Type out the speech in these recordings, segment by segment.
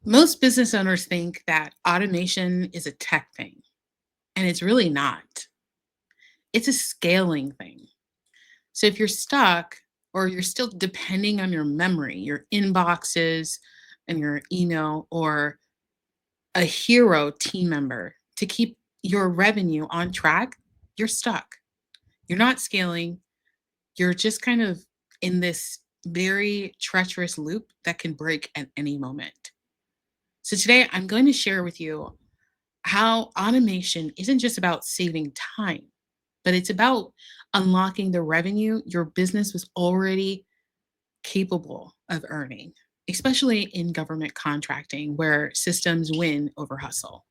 Most business owners think that automation is a tech thing, and it's really not. It's a scaling thing. So if you're stuck or you're still depending on your memory, your inboxes and your email, or a hero team member to keep your revenue on track, you're stuck. You're not scaling. You're just kind of in this very treacherous loop that can break at any moment. So today I'm going to share with you how automation isn't just about saving time, but it's about unlocking the revenue your business was already capable of earning, especially in government contracting where systems win over hustle.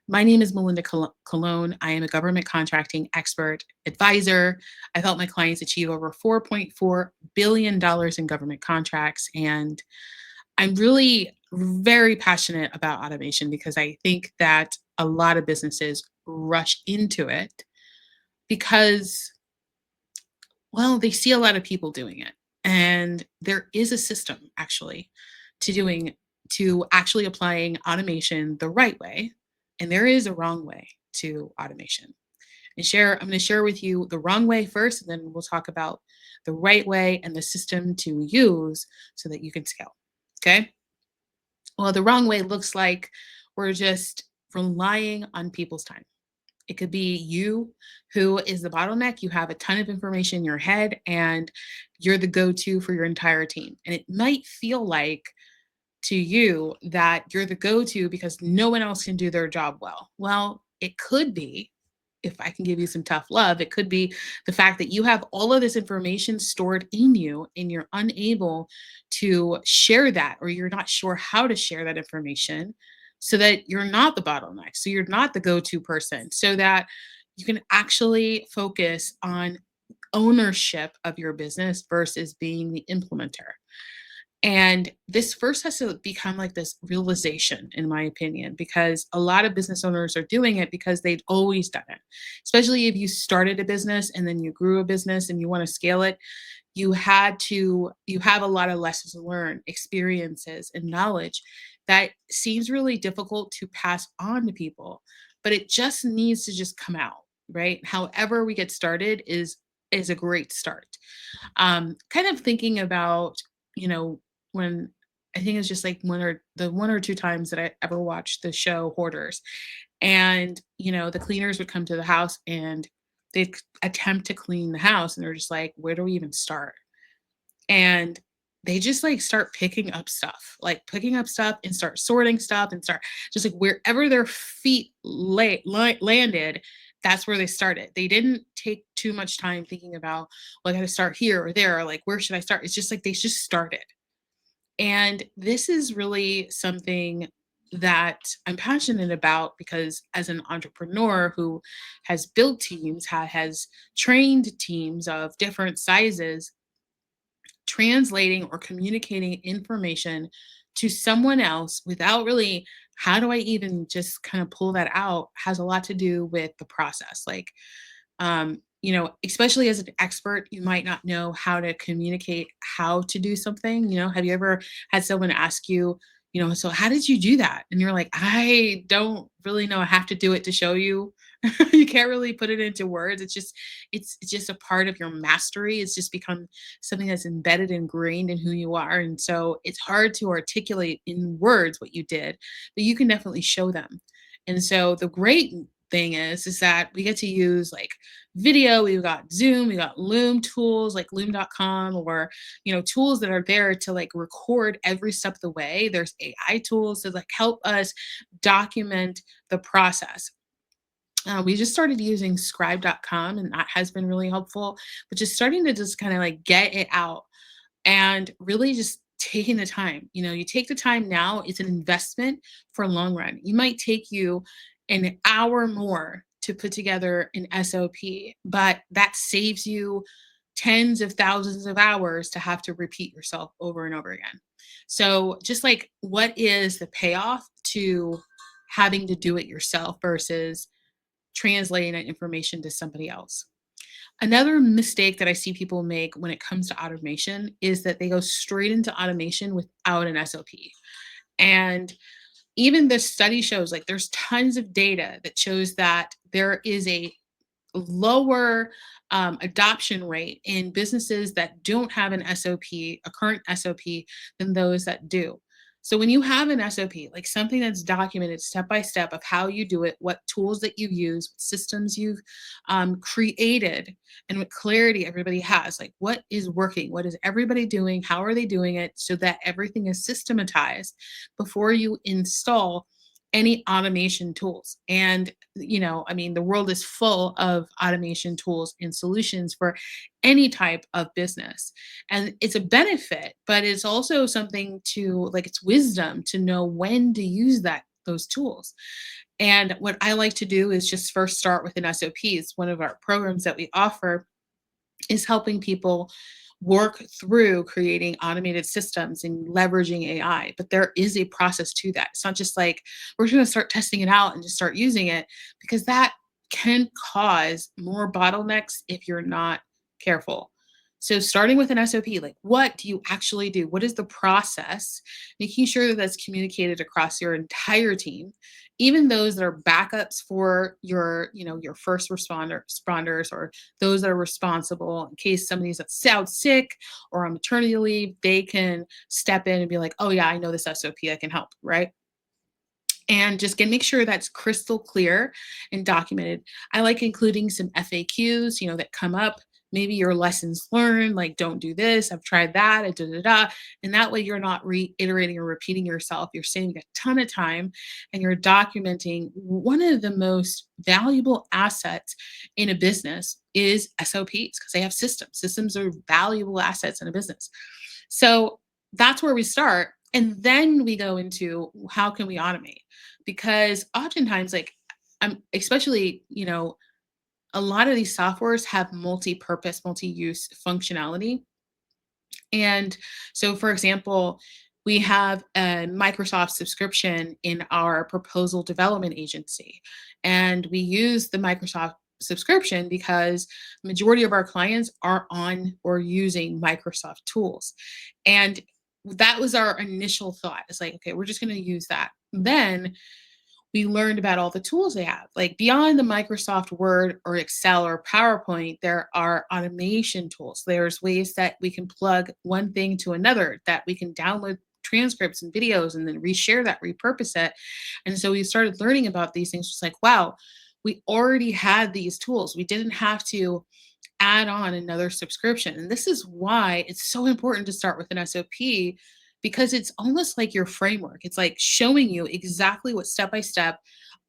My name is Melinda Colón. I am a government contracting expert advisor. I've helped my clients achieve over $4.4 billion in government contracts. And I'm really very passionate about automation because I think that a lot of businesses rush into it because, well, they see a lot of people doing it. And there is a system actually to actually applying automation the right way. And there is a wrong way to automation. I'm going to share with you the wrong way first, and then we'll talk about the right way and the system to use so that you can scale. Okay. Well, the wrong way looks like we're just relying on people's time. It could be you who is the bottleneck. You have a ton of information in your head and you're the go to for your entire team. And it might feel like to you that you're the go to because no one else can do their job well. Well, it could be, if I can give you some tough love, it could be the fact that you have all of this information stored in you and you're unable to share that, or you're not sure how to share that information so that you're not the bottleneck. So you're not the go to person, so that you can actually focus on ownership of your business versus being the implementer. And this first has to become like this realization, in my opinion, because a lot of business owners are doing it because they've always done it. Especially if you started a business and then you grew a business and you want to scale it, you have a lot of lessons learned, experiences, and knowledge that seems really difficult to pass on to people, but it just needs to just come out, right? However we get started is a great start. Kind of thinking about, you know, when I think it's just like one or two times that I ever watched the show Hoarders, and the cleaners would come to the house and they'd attempt to clean the house, and they're just like, where do we even start? And they just like start picking up stuff and start sorting stuff and start just like wherever their feet landed, that's where they started. They didn't take too much time thinking about, well, I got to start here or there, or like, where should I start? It's just like they just started. And this is really something that I'm passionate about because as an entrepreneur who has built teams, has trained teams of different sizes, translating or communicating information to someone else without really, how do I even just kind of pull that out, has a lot to do with the process. Like, especially as an expert, you might not know how to communicate how to do something. Have you ever had someone ask you, so how did you do that? And you're like, I don't really know. I have to do it to show you. You can't really put it into words. It's just a part of your mastery. It's just become something that's embedded, ingrained in who you are. And so it's hard to articulate in words what you did, but you can definitely show them. And so the great thing is that we get to use like video. We've got Zoom, we got Loom tools like loom.com, or tools that are there to like record every step of the way. There's AI tools to like help us document the process. We just started using scribe.com, and that has been really helpful, but just starting to just kind of like get it out and really just taking the time. You take the time now, it's an investment for long run. You might take you an hour more to put together an SOP, but that saves you tens of thousands of hours to have to repeat yourself over and over again. So, just like, what is the payoff to having to do it yourself versus translating that information to somebody else? Another mistake that I see people make when it comes to automation is that they go straight into automation without an SOP. And even this study shows, like, there's tons of data that shows that there is a lower adoption rate in businesses that don't have an SOP, a current SOP, than those that do. So when you have an SOP, like something that's documented step by step of how you do it, what tools that you use, what systems you've created, and what clarity everybody has, like what is working, what is everybody doing, how are they doing it, so that everything is systematized before you install any automation tools. And I mean, the world is full of automation tools and solutions for any type of business. And it's a benefit, but it's also something to, like, it's wisdom to know when to use those tools. And what I like to do is just first start with an SOPs. One of our programs that we offer is helping people work through creating automated systems and leveraging AI. But there is a process to that. It's not just like we're just going to start testing it out and just start using it, because that can cause more bottlenecks if you're not careful. So, starting with an SOP, like, what do you actually do? What is the process? Making sure that that's communicated across your entire team, even those that are backups for your first responders, or those that are responsible in case somebody's out sick or on maternity leave. They can step in and be like, oh yeah, I know this SOP, I can help, right? And just get make sure that's crystal clear and documented. I like including some FAQs, that come up. Maybe your lessons learned, like, don't do this. I've tried that. Da, da, da. And that way you're not reiterating or repeating yourself. You're saving a ton of time, and you're documenting. One of the most valuable assets in a business is SOPs, because they have systems. Systems are valuable assets in a business. So that's where we start. And then we go into how can we automate? Because oftentimes, like, especially, a lot of these softwares have multi-purpose, multi-use functionality. And so, for example, we have a Microsoft subscription in our proposal development agency. And we use the Microsoft subscription because majority of our clients are on or using Microsoft tools. And that was our initial thought. It's like, okay, we're just going to use that. Then we learned about all the tools they have. Like, beyond the Microsoft Word or Excel or PowerPoint, there are automation tools. There's ways that we can plug one thing to another, that we can download transcripts and videos and then reshare that, repurpose it. And so we started learning about these things. Just like, wow, we already had these tools. We didn't have to add on another subscription. And this is why it's so important to start with an SOP, because it's almost like your framework. It's like showing you exactly what step by step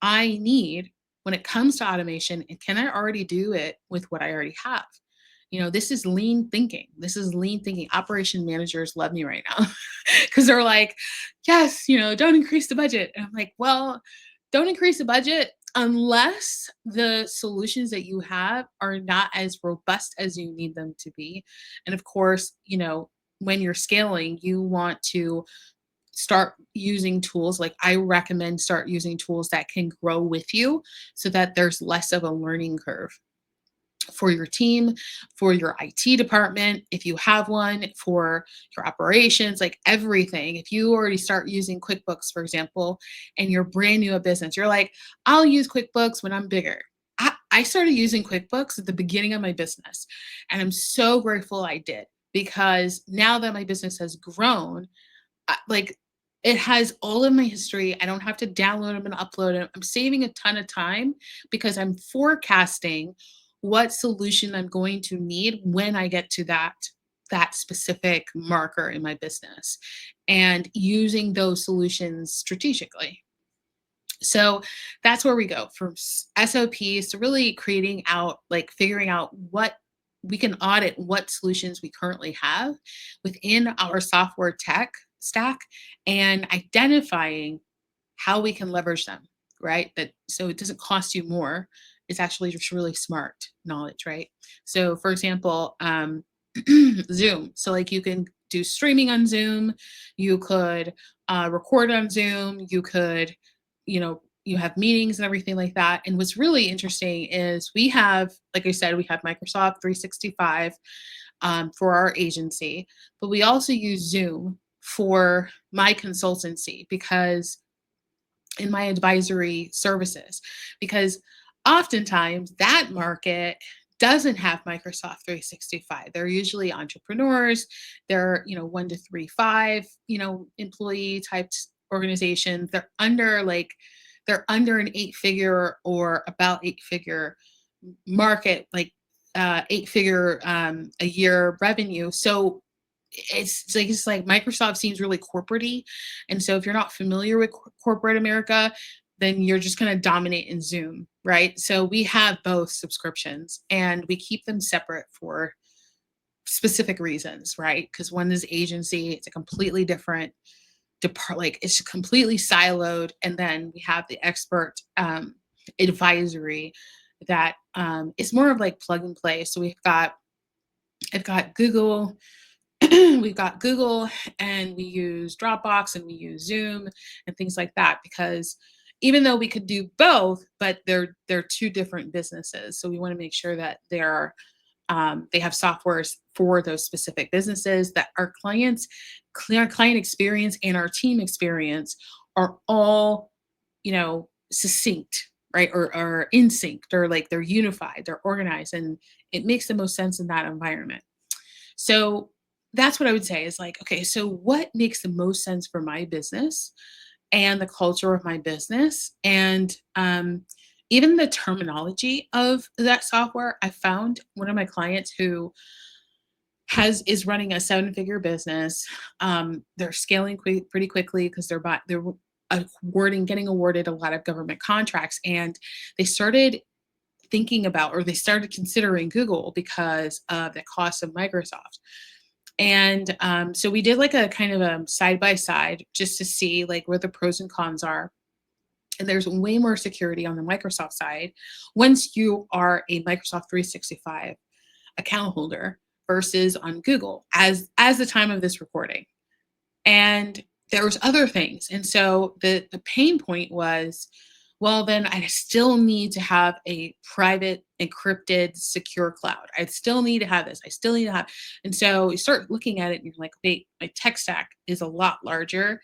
I need when it comes to automation. And can I already do it with what I already have? This is lean thinking. This is lean thinking. Operation managers love me right now because they're like, yes, don't increase the budget. And I'm like, well, don't increase the budget unless the solutions that you have are not as robust as you need them to be. And of course, when you're scaling, you want to start using tools. Like, I recommend start using tools that can grow with you, so that there's less of a learning curve for your team, for your IT department, if you have one, for your operations, like everything. If you already start using QuickBooks, for example, and you're brand new at business, you're like, I'll use QuickBooks when I'm bigger. I started using QuickBooks at the beginning of my business, and I'm so grateful I did, because now that my business has grown, like, it has all of my history. I don't have to download them and upload them. I'm saving a ton of time because I'm forecasting what solution I'm going to need when I get to that specific marker in my business, and using those solutions strategically. So that's where we go from SOPs to really creating out, like, figuring out what we can audit, what solutions we currently have within our software tech stack, and identifying how we can leverage them, right? That so it doesn't cost you more. It's actually just really smart knowledge, right? So, for example, Zoom. So, like, you can do streaming on Zoom. You could record on Zoom. You could, you have meetings and everything like that. And what's really interesting is we have, like I said, we have Microsoft 365 for our agency, but we also use Zoom for my consultancy because in my advisory services, because oftentimes that market doesn't have Microsoft 365. They're usually entrepreneurs. They're, 1 to 3, 5, employee types organizations. They're under an 8 figure or about 8 figure market, like 8 figure a year revenue. So it's like Microsoft seems really corporate-y, and so if you're not familiar with corporate America, then you're just gonna dominate in Zoom, right? So we have both subscriptions, and we keep them separate for specific reasons, right? Because one is agency, it's a completely different like, it's completely siloed, and then we have the expert, advisory that, is more of like plug and play. So I've got Google we've got Google and we use Dropbox and we use Zoom and things like that because even though we could do both, but they're two different businesses. So we want to make sure that they have softwares for those specific businesses that our client experience and our team experience are all, succinct, right? Or in sync. They're like they're unified, they're organized, and it makes the most sense in that environment. So that's what I would say is like, okay, so what makes the most sense for my business and the culture of my business? And even the terminology of that software. I found one of my clients who is running a 7 figure business. They're scaling pretty quickly because they're getting awarded a lot of government contracts, and they started thinking about or they started considering Google because of the cost of Microsoft. And so we did like a kind of a side by side just to see like where the pros and cons are. And there's way more security on the Microsoft side once you are a Microsoft 365 account holder versus on Google as the time of this recording. And there was other things. And so the pain point was, well, then I still need to have a private, encrypted, secure cloud. I still need to have this. I still need to have. And so you start looking at it and you're like, wait, my tech stack is a lot larger.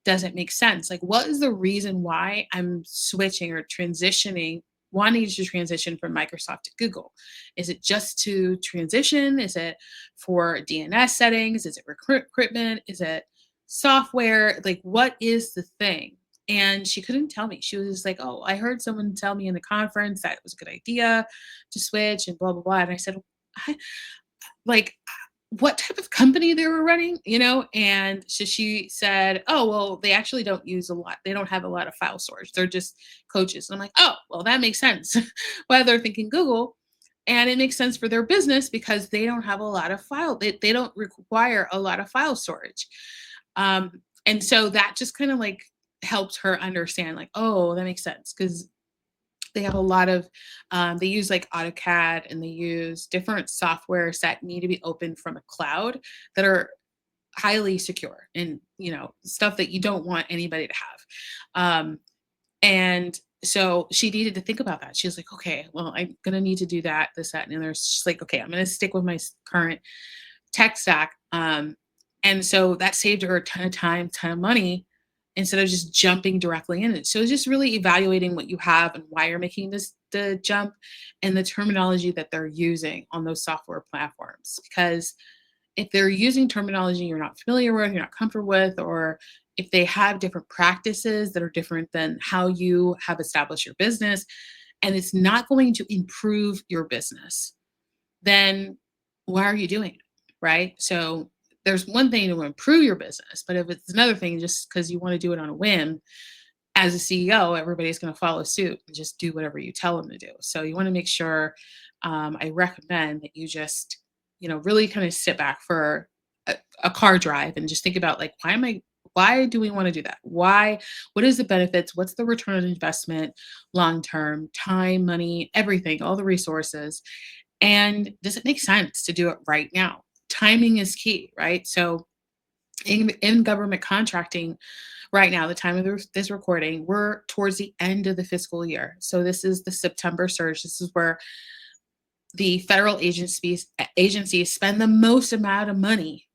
Doesn't make sense. Like, what is the reason why I'm switching or transitioning, wanting to transition from Microsoft to Google? Is it just to transition? Is it for DNS settings? Is it recruitment? Is it software? Like, what is the thing? And she couldn't tell me. She was just like, oh, I heard someone tell me in the conference that it was a good idea to switch and blah, blah, blah. And I said, I, like, what type of company they were running, And so she said, oh, well, they actually don't use a lot. They don't have a lot of file storage. They're just coaches. And I'm like, oh, well, that makes sense why they're thinking Google. And it makes sense for their business because they don't have a lot of they don't require a lot of file storage. And so that just kind of like helped her understand, like, oh, that makes sense because they have a lot of they use like AutoCAD and they use different softwares that need to be opened from a cloud that are highly secure and stuff that you don't want anybody to have. And so she needed to think about that. She was like, okay, well, I'm gonna need to do that, this, that, and the other. She's like, okay, I'm gonna stick with my current tech stack. And so that saved her a ton of time, ton of money instead of just jumping directly in it. So it's just really evaluating what you have and why you're making the jump and the terminology that they're using on those software platforms. Because if they're using terminology you're not familiar with, you're not comfortable with, or if they have different practices that are different than how you have established your business, and it's not going to improve your business, then why are you doing it? Right. So there's one thing to improve your business, but if it's another thing just because you want to do it on a whim, as a CEO, everybody's going to follow suit and just do whatever you tell them to do. So you want to make sure, I recommend that you just, really kind of sit back for a car drive and just think about like, why do we want to do that? What is the benefits? What's the return on investment, long term, time, money, everything, all the resources? And does it make sense to do it right now? Timing is key, right? So in government contracting right now, the time of this recording, we're towards the end of the fiscal year. So this is the September surge. This is where the federal agencies spend the most amount of money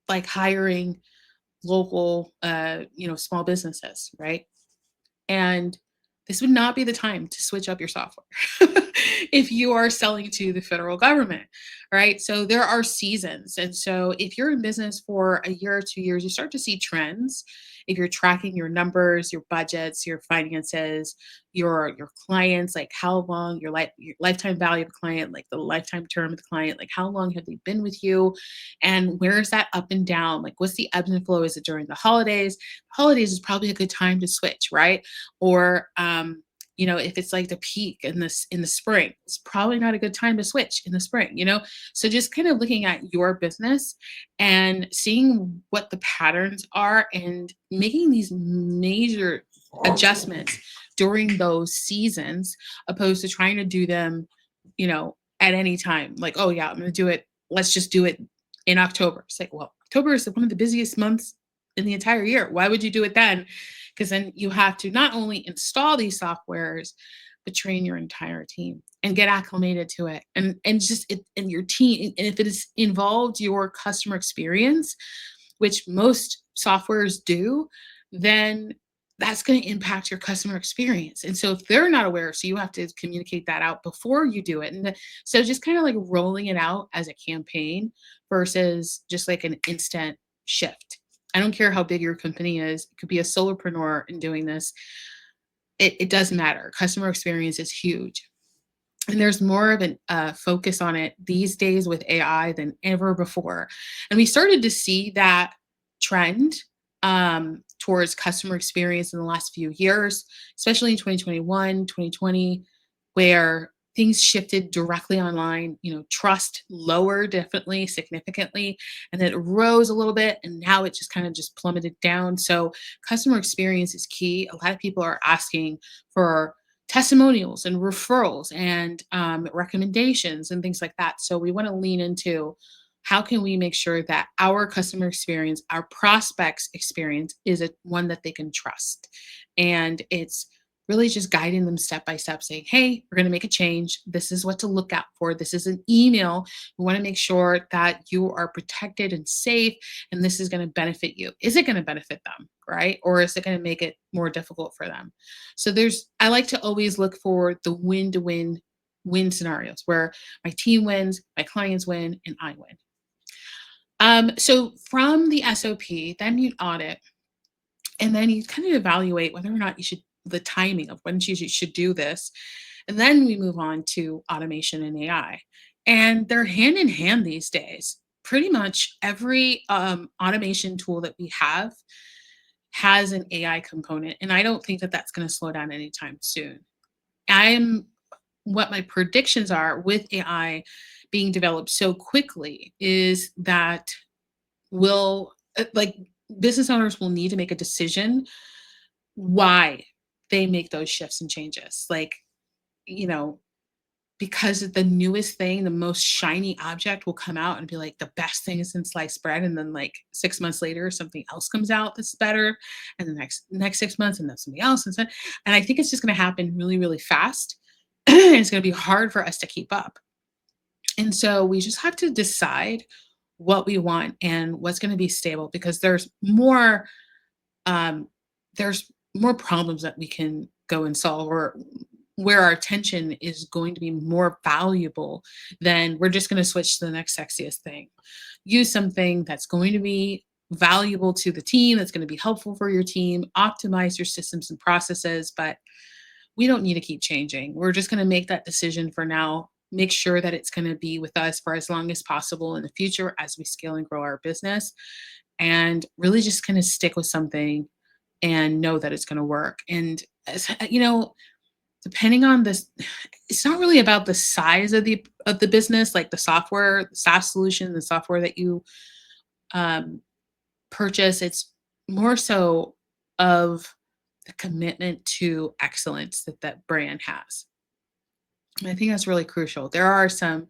like hiring local, small businesses, right? And this would not be the time to switch up your software if you are selling to the federal government, right? So there are seasons. And so if you're in business for a year or 2 years, you start to see trends. If you're tracking your numbers, your budgets, your finances, your clients, like how long your lifetime value of a client, like the lifetime term of the client, like how long have they been with you? And where is that up and down? Like what's the ebbs and flow? Is it during the holidays? Holidays is probably a good time to switch, right? Or if it's like the peak in the spring, it's probably not a good time to switch in the spring. So just kind of looking at your business and seeing what the patterns are and making these major adjustments during those seasons, opposed to trying to do them at any time. Like, oh yeah, I'm going to do it, let's just do it in October. It's like, well, October is one of the busiest months in the entire year. Why would you do it then? Because then you have to not only install these softwares, but train your entire team and get acclimated to it. And just it and your team. And if it is involved your customer experience, which most softwares do, then that's going to impact your customer experience. And so if they're not aware, so you have to communicate that out before you do it. So just kind of like rolling it out as a campaign versus just like an instant shift. I don't care how big your company is. It could be a solopreneur in doing this. It doesn't matter. Customer experience is huge. And there's more of a focus on it these days with AI than ever before. And we started to see that trend towards customer experience in the last few years, especially in 2021, 2020, where things shifted directly online. Trust lowered definitely significantly, and then it rose a little bit, and now it just kind of just plummeted down. So customer experience is key. A lot of people are asking for testimonials and referrals and recommendations and things like that. So we want to lean into how can we make sure that our customer experience, our prospects experience is one that they can trust. And it's really just guiding them step by step, saying, hey, we're going to make a change. This is what to look out for. This is an email. We want to make sure that you are protected and safe, and this is going to benefit you. Is it going to benefit them? Right? Or is it going to make it more difficult for them? So I like to always look for the win to win scenarios where my team wins, my clients win, and I win. So from the SOP, then you audit, and then you kind of evaluate whether or not the timing of when you should do this. And then we move on to automation and AI. And they're hand in hand these days. Pretty much every automation tool that we have has an AI component. And I don't think that that's going to slow down anytime soon. What my predictions are with AI being developed so quickly is that like business owners will need to make a decision why they make those shifts and changes. Like, you know, because the newest thing, the most shiny object will come out and be like the best thing since sliced bread. And then like 6 months later, something else comes out that's better. And the next 6 months, and then something else. And I think it's just going to happen really, really fast. And it's going to be hard for us to keep up. And so we just have to decide what we want and what's going to be stable, because um, there's more problems that we can go and solve, or where our attention is going to be more valuable than we're just going to switch to the next sexiest thing. Use something that's going to be valuable to the team, that's going to be helpful for your team, optimize your systems and processes, but we don't need to keep changing. We're just going to make that decision for now, make sure that it's going to be with us for as long as possible in the future as we scale and grow our business, and really just kind of stick with something and know that it's going to work. And depending on this, it's not really about the size of the business, like the software, the SaaS solution, the software that you um, purchase. It's more so of the commitment to excellence that that brand has. And I think that's really crucial. There are some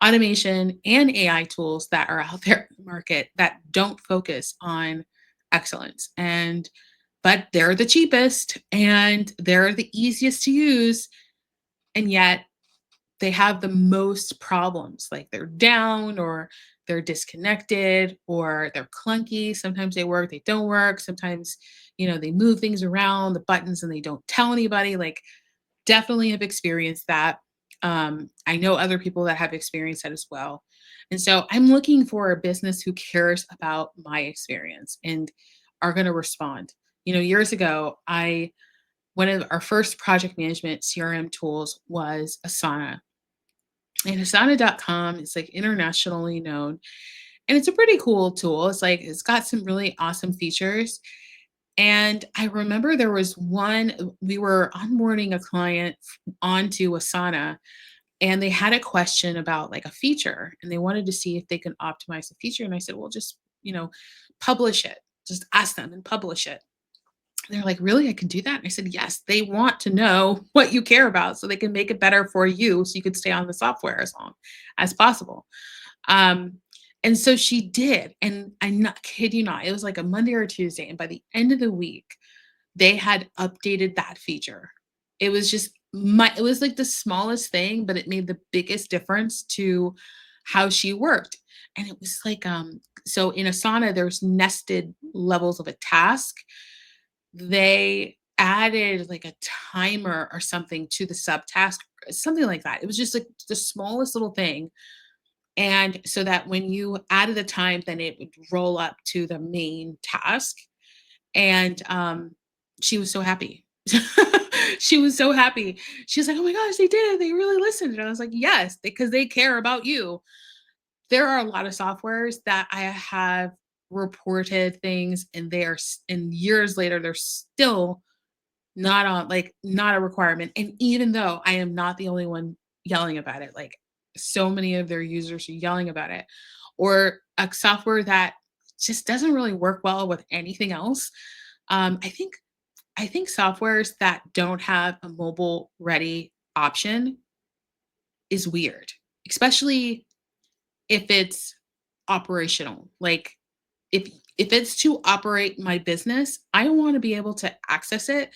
automation and AI tools that are out there in the market that don't focus on excellence, but they're the cheapest and they're the easiest to use, and yet they have the most problems. Like they're down, or they're disconnected or they're clunky. Sometimes they work, they don't work. Sometimes, they move things around, the buttons, and they don't tell anybody. Like, definitely have experienced that. I know other people that have experienced that as well. And so I'm looking for a business who cares about my experience and are going to respond. Years ago, I one of our first project management CRM tools was Asana. And Asana.com is like internationally known. And it's a pretty cool tool. It's got some really awesome features. And I remember there was we were onboarding a client onto Asana, and they had a question about like a feature, and they wanted to see if they can optimize the feature. And I said, well, just, publish it. Just ask them and publish it. They're like, really? I can do that? And I said, yes, they want to know what you care about so they can make it better for you so you could stay on the software as long as possible. Um, and so she did. And I'm not kid you not, it was like a Monday or a Tuesday. And by the end of the week, they had updated that feature. It was like the smallest thing, but it made the biggest difference to how she worked. And it was like, so in Asana, there's nested levels of a task. They added like a timer or something to the subtask, something like that. It was just like the smallest little thing. And so that when you added the time, then it would roll up to the main task. And she was so happy. She was so happy. She was like, oh my gosh, they did it. They really listened. And I was like, yes, because they care about you. There are a lot of softwares that I have reported things and and years later, they're still not a requirement. And even though I am not the only one yelling about it, like so many of their users are yelling about it, or a software that just doesn't really work well with anything else. I think softwares that don't have a mobile ready option is weird, especially if it's operational. Like if it's to operate my business, I want to be able to access it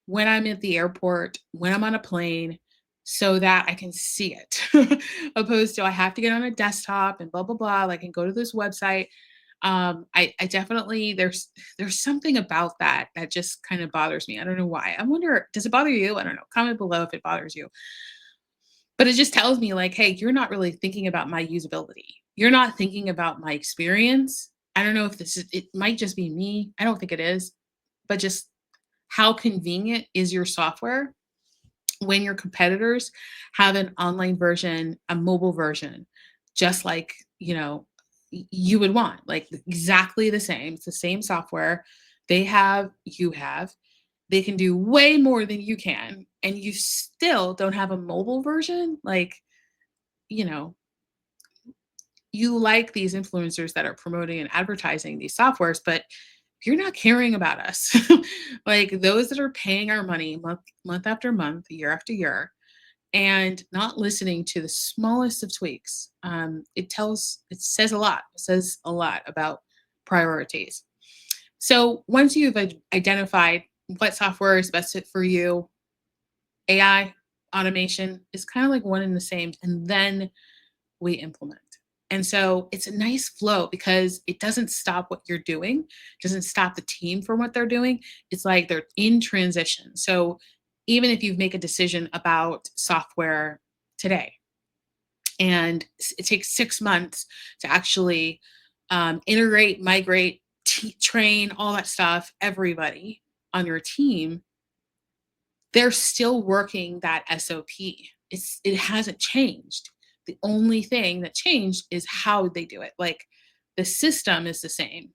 when I'm at the airport, when I'm on a plane, so that I can see it. Opposed to I have to get on a desktop and blah blah blah. Like and go to this website. I definitely there's something about that that just kind of bothers me. I don't know why. I wonder, does it bother you? I don't know. Comment below if it bothers you. But it just tells me like, hey, you're not really thinking about my usability. You're not thinking about my experience. I don't know if it might just be me. I don't think it is, but just how convenient is your software when your competitors have an online version, a mobile version, just like, you would want, like exactly the same. It's the same software they have, you have. They can do way more than you can, and you still don't have a mobile version. Like, you know, you like these influencers that are promoting and advertising these softwares, but you're not caring about us. Like those that are paying our money month after month, year after year, and not listening to the smallest of tweaks. It says a lot. It says a lot about priorities. So once you've identified what software is best fit for you, AI, automation is kind of like one and the same, and then we implement. And so it's a nice flow because it doesn't stop what you're doing, doesn't stop the team from what they're doing. It's like they're in transition. So even if you make a decision about software today and it takes 6 months to actually integrate, migrate, train, all that stuff, everybody on your team, they're still working that SOP. It hasn't changed. The only thing that changed is how they do it. Like the system is the same.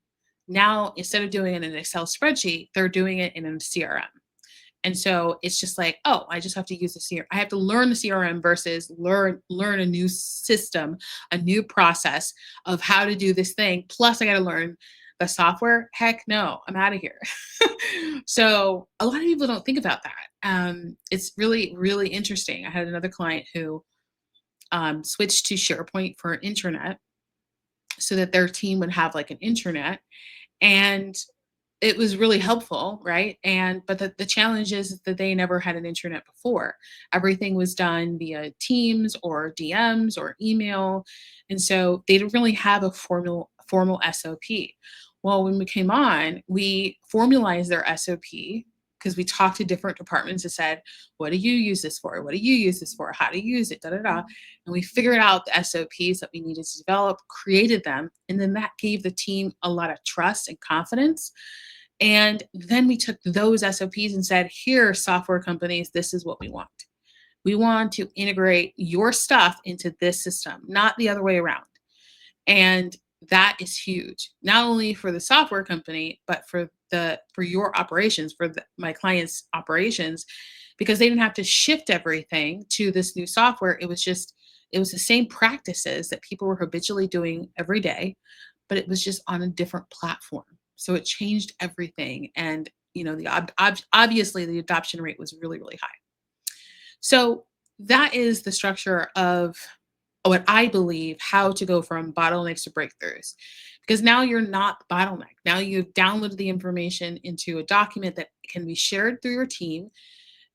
Now, instead of doing it in an Excel spreadsheet, they're doing it in a CRM. And so it's just like, oh, I just have to use the CRM. I have to learn the CRM versus learn a new system, a new process of how to do this thing. Plus, I got to learn the software. Heck no, I'm out of here. So a lot of people don't think about that. It's really, really interesting. I had another client who switched to SharePoint for an intranet so that their team would have like an intranet. And it was really helpful, right? And but the challenge is that they never had an internet before. Everything was done via Teams or DMs or email, and so they didn't really have a formal SOP. Well, when we came on, we formalized their SOP because we talked to different departments and said, "What do you use this for? What do you use this for? How to use it?" Da da da. And we figured out the SOPs that we needed to develop, created them, and then that gave the team a lot of trust and confidence, and then we took those SOPs and said, here, software companies, this is what we want. We want to integrate your stuff into this system, not the other way around. And that is huge, not only for the software company, but for your operations, for my clients' operations, because they didn't have to shift everything to this new software. It was the same practices that people were habitually doing every day, but it was just on a different platform. So it changed everything. And, obviously the adoption rate was really, really high. So that is the structure of what I believe how to go from bottlenecks to breakthroughs. Because now you're not bottleneck. Now you've downloaded the information into a document that can be shared through your team,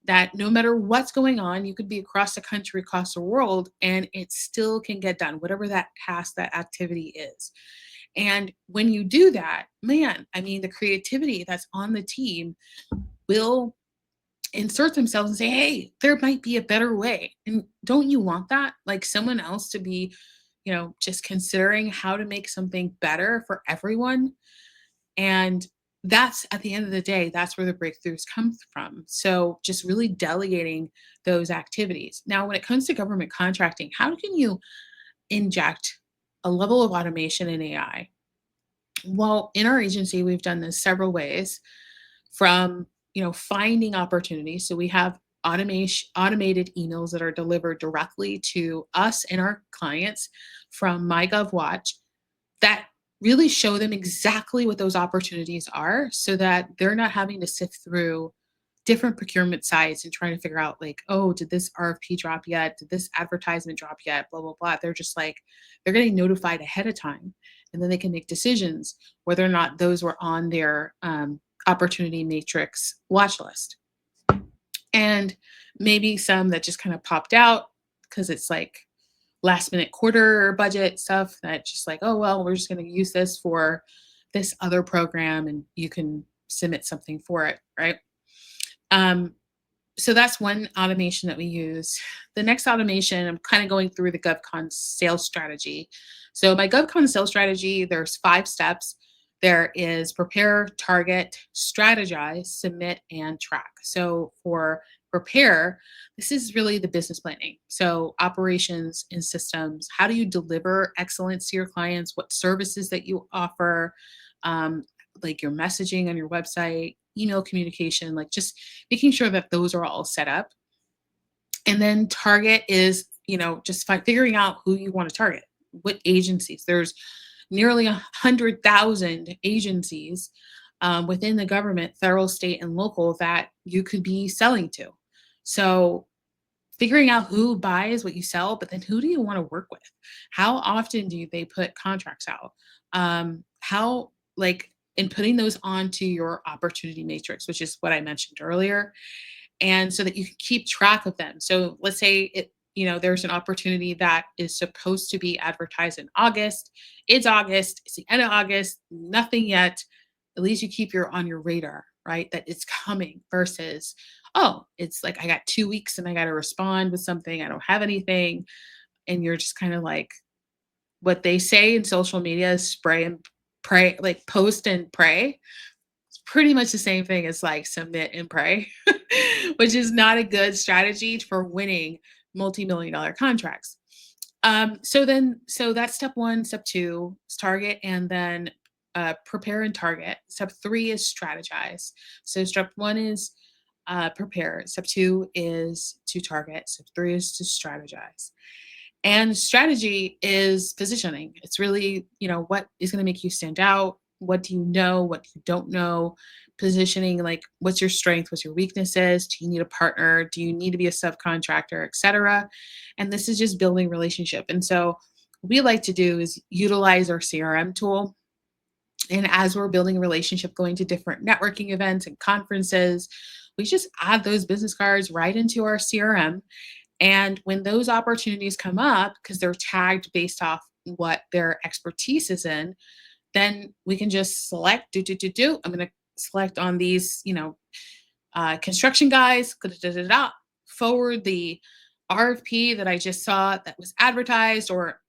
that no matter what's going on, you could be across the country, across the world, and it still can get done, whatever that task, that activity is. And when you do that, man, I mean, the creativity that's on the team will insert themselves and say, hey, there might be a better way. And don't you want that? Like someone else to be, just considering how to make something better for everyone. And that's at the end of the day, that's where the breakthroughs come from. So just really delegating those activities. Now, when it comes to government contracting, how can you inject a level of automation in AI? Well, in our agency, we've done this several ways from, finding opportunities. So we have automated emails that are delivered directly to us and our clients from MyGovWatch that really show them exactly what those opportunities are so that they're not having to sift through different procurement sites and trying to figure out like, oh, did this RFP drop yet? Did this advertisement drop yet? Blah, blah, blah. They're just like, they're getting notified ahead of time. And then they can make decisions whether or not those were on their opportunity matrix watch list. And maybe some that just kind of popped out because it's like last minute quarter budget stuff that just like, oh, well, we're just going to use this for this other program and you can submit something for it. Right. Um, so that's one automation that we use. The next automation, I'm kind of going through the GovCon sales strategy. So my GovCon sales strategy, there's 5 steps. There is prepare, target, strategize, submit, and track. So for prepare, this is really the business planning. So operations and systems, how do you deliver excellence to your clients? What services that you offer? Um, like your messaging on your website, email communication, like just making sure that those are all set up. And then target is, just figuring out who you want to target, what agencies. There's nearly 100,000 agencies within the government, federal, state, and local that you could be selling to. So figuring out who buys what you sell, but then who do you want to work with? How often do they put contracts out? How like and putting those onto your opportunity matrix, which is what I mentioned earlier, and so that you can keep track of them. So let's say there's an opportunity that is supposed to be advertised in August. It's August. It's the end of August. Nothing yet. At least you keep your on your radar, right? That it's coming versus, oh, it's like I got 2 weeks and I got to respond with something. I don't have anything. And you're just kind of like what they say in social media is spray and pray, like post and pray. It's pretty much the same thing as like submit and pray, which is not a good strategy for winning multi-million dollar contracts. So that's step 1. Step 2 is target, and then prepare and target. Step 3 is strategize. So step 1 is prepare. Step 2 is to target. Step 3 is to strategize. And strategy is positioning. It's really, what is going to make you stand out? What do you know? What you don't know? Positioning, like what's your strength? What's your weaknesses? Do you need a partner? Do you need to be a subcontractor, etc.? And this is just building relationship. And so what we like to do is utilize our CRM tool. And as we're building a relationship, going to different networking events and conferences, we just add those business cards right into our CRM. And when those opportunities come up, because they're tagged based off what their expertise is in, then we can just select do. I'm going to select on these, construction guys, forward the RFP that I just saw that was advertised, or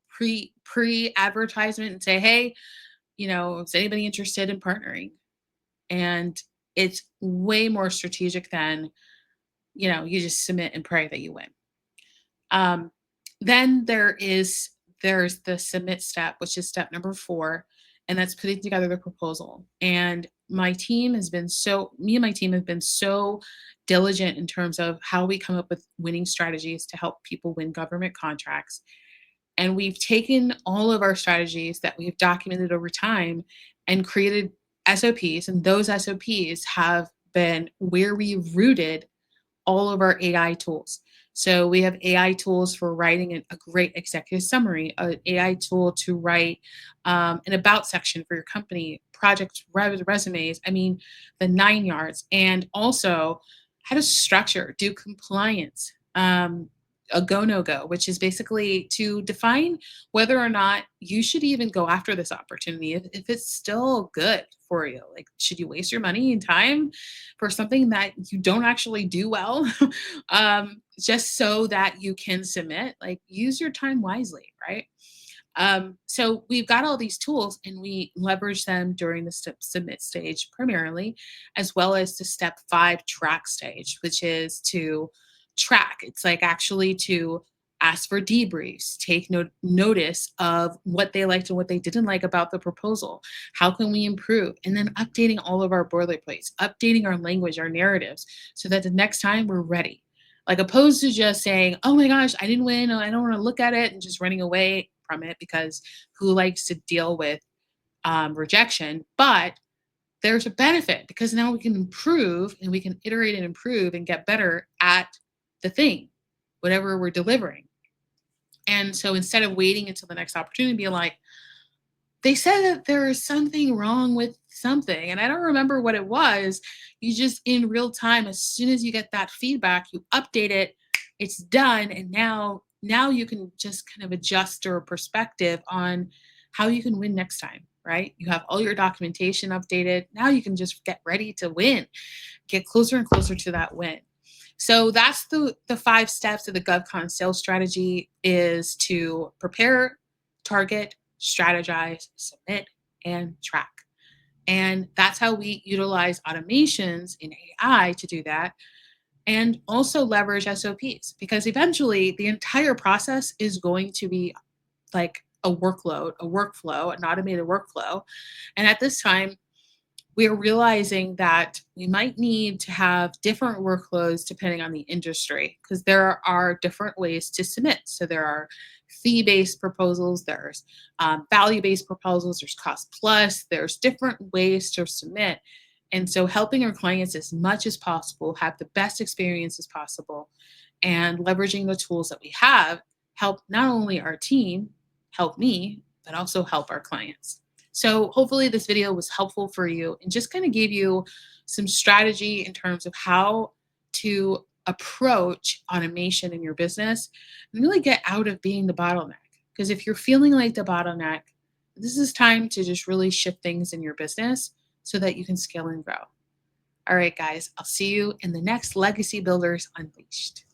pre advertisement, and say, hey, is anybody interested in partnering? And it's way more strategic than, you just submit and pray that you win. Then there's the submit step, which is step number 4, and that's putting together the proposal. And me and my team have been so diligent in terms of how we come up with winning strategies to help people win government contracts. And we've taken all of our strategies that we've documented over time and created SOPs, and those SOPs have been where we've rooted all of our AI tools. So we have AI tools for writing a great executive summary, an AI tool to write an about section for your company, resumes. I mean, the 9 yards, and also how to structure, do compliance. A go no go, which is basically to define whether or not you should even go after this opportunity, if it's still good for you. Like, should you waste your money and time for something that you don't actually do well, just so that you can submit? Like, use your time wisely, right? So we've got all these tools, and we leverage them during the step submit stage primarily, as well as the step 5 track stage, which is to track. It's like actually to ask for debriefs, take notice of what they liked and what they didn't like about the proposal. How can we improve? And then updating all of our boilerplates, updating our language, our narratives, so that the next time we're ready. Like, opposed to just saying, oh my gosh, I didn't win, I don't want to look at it, and just running away from it, because who likes to deal with rejection? But there's a benefit, because now we can improve, and we can iterate and improve and get better at the thing, whatever we're delivering. And so instead of waiting until the next opportunity, be like, they said that there is something wrong with something, and I don't remember what it was. You just, in real time, as soon as you get that feedback, you update it, it's done. And now you can just kind of adjust your perspective on how you can win next time, right? You have all your documentation updated. Now you can just get ready to win, get closer and closer to that win. So that's the 5 steps of the GovCon sales strategy: is to prepare, target, strategize, submit, and track. And that's how we utilize automations in AI to do that, and also leverage SOPs, because eventually the entire process is going to be like a workload, a workflow, an automated workflow. And at this time, we are realizing that we might need to have different workloads depending on the industry, because there are different ways to submit. So there are fee-based proposals, there's value-based proposals, there's cost plus, there's different ways to submit. And so helping our clients as much as possible have the best experience as possible, and leveraging the tools that we have, help not only our team, help me, but also help our clients. So hopefully this video was helpful for you, and just kind of gave you some strategy in terms of how to approach automation in your business and really get out of being the bottleneck. Because if you're feeling like the bottleneck, this is time to just really shift things in your business so that you can scale and grow. All right, guys, I'll see you in the next Legacy Builders Unleashed.